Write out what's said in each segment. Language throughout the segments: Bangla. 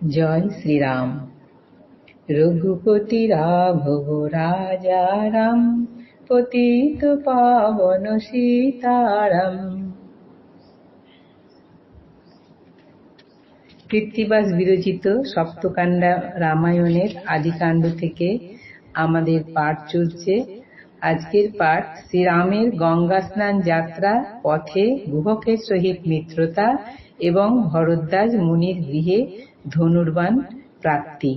জয় শ্রীরাম। রঘুপতি রাঘব রাজা রাম, পতিত পাবন সীতারাম। কৃত্তিবাস বিরচিত সপ্তকাণ্ডা রামায়ণের আদিকাণ্ড থেকে আমাদের পাঠ চলছে। আজকের পাঠ শ্রীরামের গঙ্গা স্নান যাত্রা, পথে গুহকের সহিত মিত্রতা এবং ভরদ্বাজ মুনির গৃহে ধনুর্বাণ প্রাপ্তি।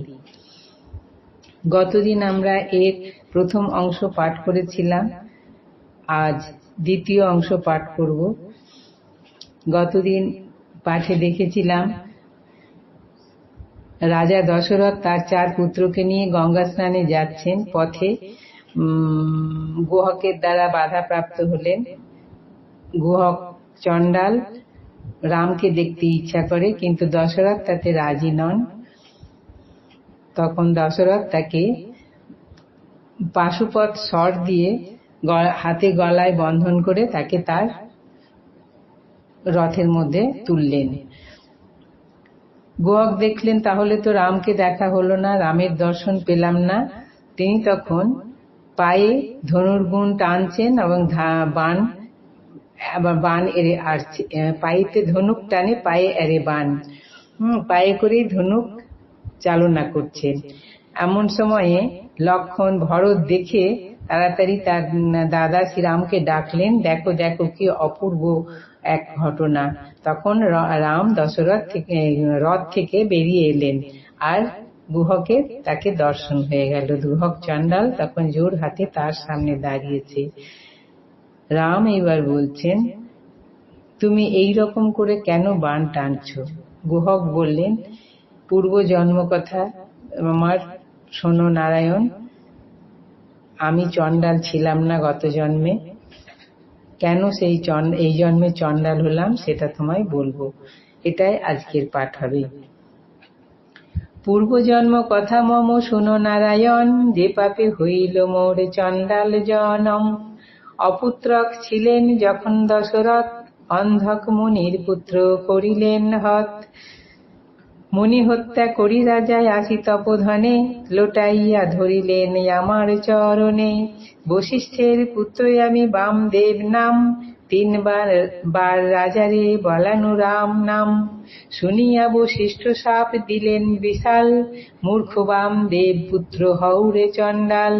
গতদিন আমরা এর প্রথম অংশ পাঠ করেছিলাম, আজ দ্বিতীয় অংশ পাঠ করব। গতদিন পাঠে দেখেছিলাম রাজা দশরথ তার 4 পুত্রকে নিয়ে গঙ্গা স্নানে যাচ্ছেন। পথে গুহকের দ্বারা বাধাপ্রাপ্ত হলেন। গুহক চণ্ডাল রামকে দেখতে ইচ্ছা করে, কিন্তু দশরথ তাতে রাজি নন। তখন দশরথ তাকে পাশুপত স্বর দিয়ে হাতে গলায় বন্ধন করে তাকে তার রথের মধ্যে তুললেন। গুহক দেখলেন তাহলে তো রামকে দেখা হলো না, রামের দর্শন পেলাম না। তিনি তখন পায়ে ধনুর্গুণ টানছেন এবং বান এড়ে আসছে, পায়েতে ধনুক টানে পায়ে এড়ে বান, পায়ে করেই ধনুক চালনা করছেন। এমন সময়ে লক্ষণ ভরত দেখে তাড়াতাড়ি তার দাদা শ্রীরামকে ডাকলেন, দেখো দেখো কি অপূর্ব এক ঘটনা। তখন রাম দশরথ থেকে রথ থেকে বেরিয়ে এলেন, আর গুহকের তাকে দর্শন হয়ে গেল। গুহক চণ্ডাল তখন জোর হাতে তার সামনে দাঁড়িয়েছে। রাম এবার বলছেন, তুমি এই রকম করে কেন বাণ টানছো? গুহক বললেন, পূর্ব জন্ম কথা আমার শোনো নারায়ণ। আমি চণ্ডাল ছিলাম না গত জন্মে, কেন এই জন্মে চণ্ডাল হলাম সেটা তোমায় বলবো। এটাই আজকের পাঠ হবে। পূর্বজন্ম কথা মম শুনো নারায়ণ, যে পাপে হইল মোর চণ্ডাল জনম। অপুত্রক ছিলেন যখন দশরথ, অন্ধক মুনির পুত্র করিলেন হত। মুনি হত্যা করি রাজায় আসি তপোধনে, লোটাইয়া ধরিলেন আমার চরণে। বশিষ্ঠের পুত্র আমি বামদেব নাম, 3 বার রাজারে বলানু রাম নাম। শুনিয়া বশিষ্ঠ শাপ দিলেন বিশাল, মূর্খ বামদেব পুত্র হউরে চণ্ডাল।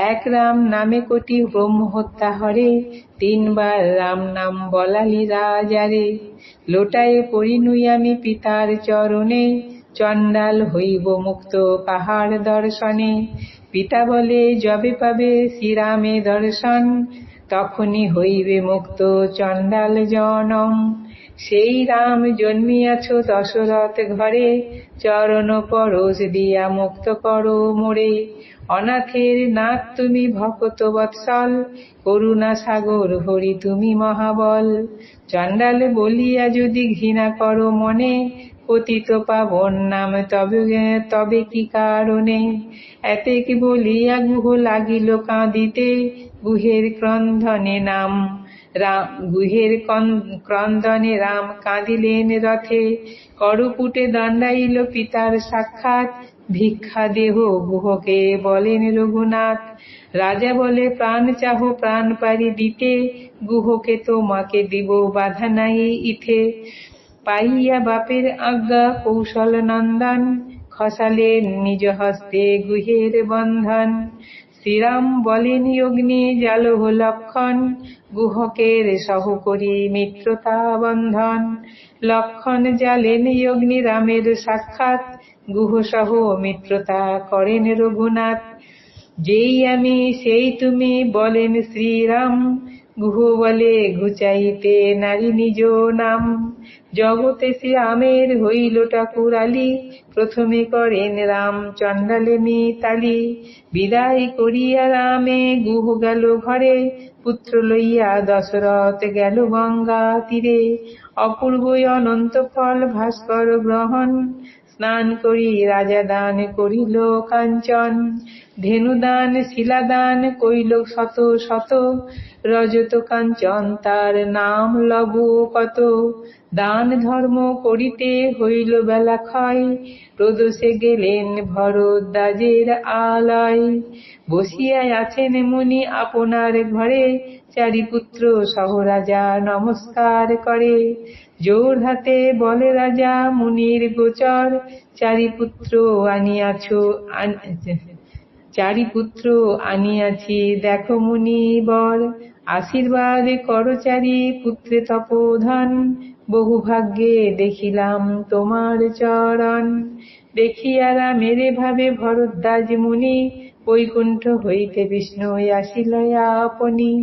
1 রাম নামে কোটি ব্রহ্ম হত্যা হরে, 3 বার রাম নাম বলালি রাজারে। লোটায়ে পড়িনুই আমি পিতার চরণে, চণ্ডাল হইব মুক্ত পাহাড় দর্শনে। পিতা বলে যবে পাবে শ্রীরামে দর্শন, তখনই হইবে মুক্ত চণ্ডাল জনম। সেই রাম জন্মিয়াছ দশরথ ঘরে, চরণ পরশ দিয়া মুক্ত করো মোরে। অনাথের নাথ তুমি ভকত বৎসল, করুণা সাগর হরি তুমি মহাবল। চণ্ডাল বলিয়া যদি ঘৃণা করো মনে, পতিত পাবন নাম তবে কি কারণে। এতেক বলিয়া গুহ লাগিল কাঁদিতে, গুহের ক্রন্দনে রাম কাঁদিলেন রথে। করপুটে দণ্ডাইল পিতার সাক্ষাৎ, ভিক্ষা দেহ গুহকে বলেন রঘুনাথ। রাজা বলে প্রাণ চাহ প্রাণ পারি দিতে, গুহকে তোমাকে দিব বাধা নাই ইথে। পাইয়া বাপের আজ্ঞা কৌশল নন্দন, খসালেন নিজ হস্তে গুহের বন্ধন। শ্রীরাম বলেন অগ্নি জ্বালহ লক্ষণ, গুহকের সহ করি মিত্রতা বন্ধন। লক্ষণ জ্বালেন অগ্নি রামের সাক্ষাৎ, গুহ সহ মিত্রতা করেন রঘুনাথ। যেই আমি সেই তুমি বলেন শ্রীরাম, গুহ বলে ঘুচাইতে নারী নিজ নাম। জগতে শ্রীরামের হইল ঠাকুরালি, প্রথমে করেন রাম চণ্ডালে মিতালি। বিদায় করিয়া রামে গুহ গেল ঘরে, পুত্র লইয়া দশরথ গেল গঙ্গা তীরে। অপূর্ব অনন্ত ফল ভাস্কর গ্রহণ, স্নান করি রাজা দান করিল কাঞ্চন। ধেনুদান শিলাদান কইল শত শত, রজত কাঞ্চন তার নাম লব কত। দান ধর্ম করিতে হইল বেলা ক্ষয়, প্রদোষে গেলেন ভরদ্বাজের আলয়। বসিয়া আছেন মুনি আপনার ঘরে, চারি পুত্র সহ রাজা নমস্কার করে। জোর হাতে বলে রাজা মুনির গোচর, চারি পুত্র আনিয়াছি দেখো মুনি বর। আশীর্বাদ করো চারি পুত্রে তপোধন, বহু ভাগ্যে দেখিলাম তোমার চরণ। দেখিয়া রামের ভাবে ভরদ্বাজ মুনি, বৈকুণ্ঠ হইতে বিষ্ণু আসিল আপনি।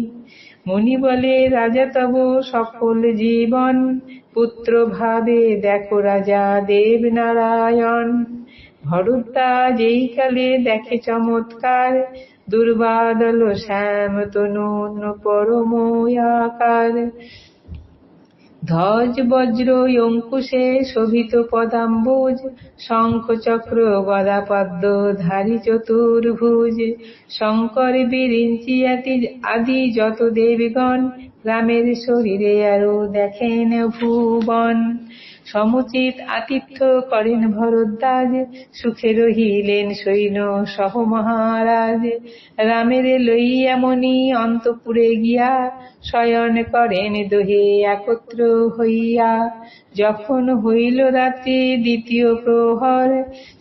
মুনি বলে রাজা তব সফল জীবন, পুত্র ভাবে দেখো রাজা দেব নারায়ণ। ভরদ্বাজ এই কালে দেখে চমৎকার, দুর্বাদল শ্যাম তনু পরম আকার। ধ্বজ বজ্র অঙ্কুশে শোভিত পদাম্বুজ, শঙ্খ চক্র গদা পদ্ম ধারী চতুর্ভুজ। শঙ্কর বিরিঞ্চি আদি যত দেবগণ, রামের শরীরে আরো দেখেন ভুবন। সমুচিত আতিথ্য করেন ভরদ্বাজ, সুখে রহিলেন সৈন্য সহ মহারাজ। রামের লইয়া মনি অন্তপুরে গিয়া, শয়ন করেন দোহে একত্র হইয়া। যখন হইল রাত্রি দ্বিতীয় প্রহর,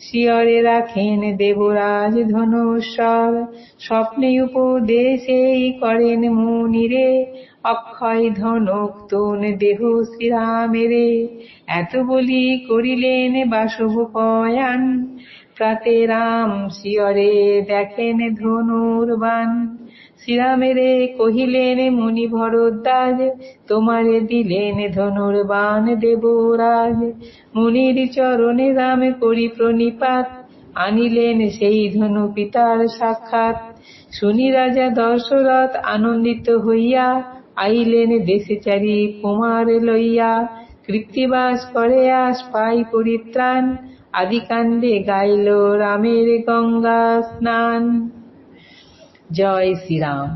শিয়রে রাখেন দেবরাজ ধনুস্বর। স্বপ্নে উপদেশেই করেন মুনিরে, অক্ষয় ধনুক তুন দেহ শ্রীরামেরে। এত বলি করিলেন বাসবপয়ান, প্রাতে রাম শিয়রে দেখেন ধনুর্বাণ। শ্রীরামেরে কহিলেন মুনি ভরদ্বাজ, তোমারে দিলেন ধনুর্বাণ দেবরাজ। মুনির চরণে রাম করি প্রণিপাত, আনিলেন সেই ধনু পিতার সাক্ষাৎ। শুনি রাজা দশরথ আনন্দিত হইয়া, আইলেন দেশে চারি কুমার লইয়া। কৃত্তিবাস করে আস পাই পরিত্রাণ, আদিকাণ্ডে গাইল রামের গঙ্গা স্নান। জয় শ্রীরাম।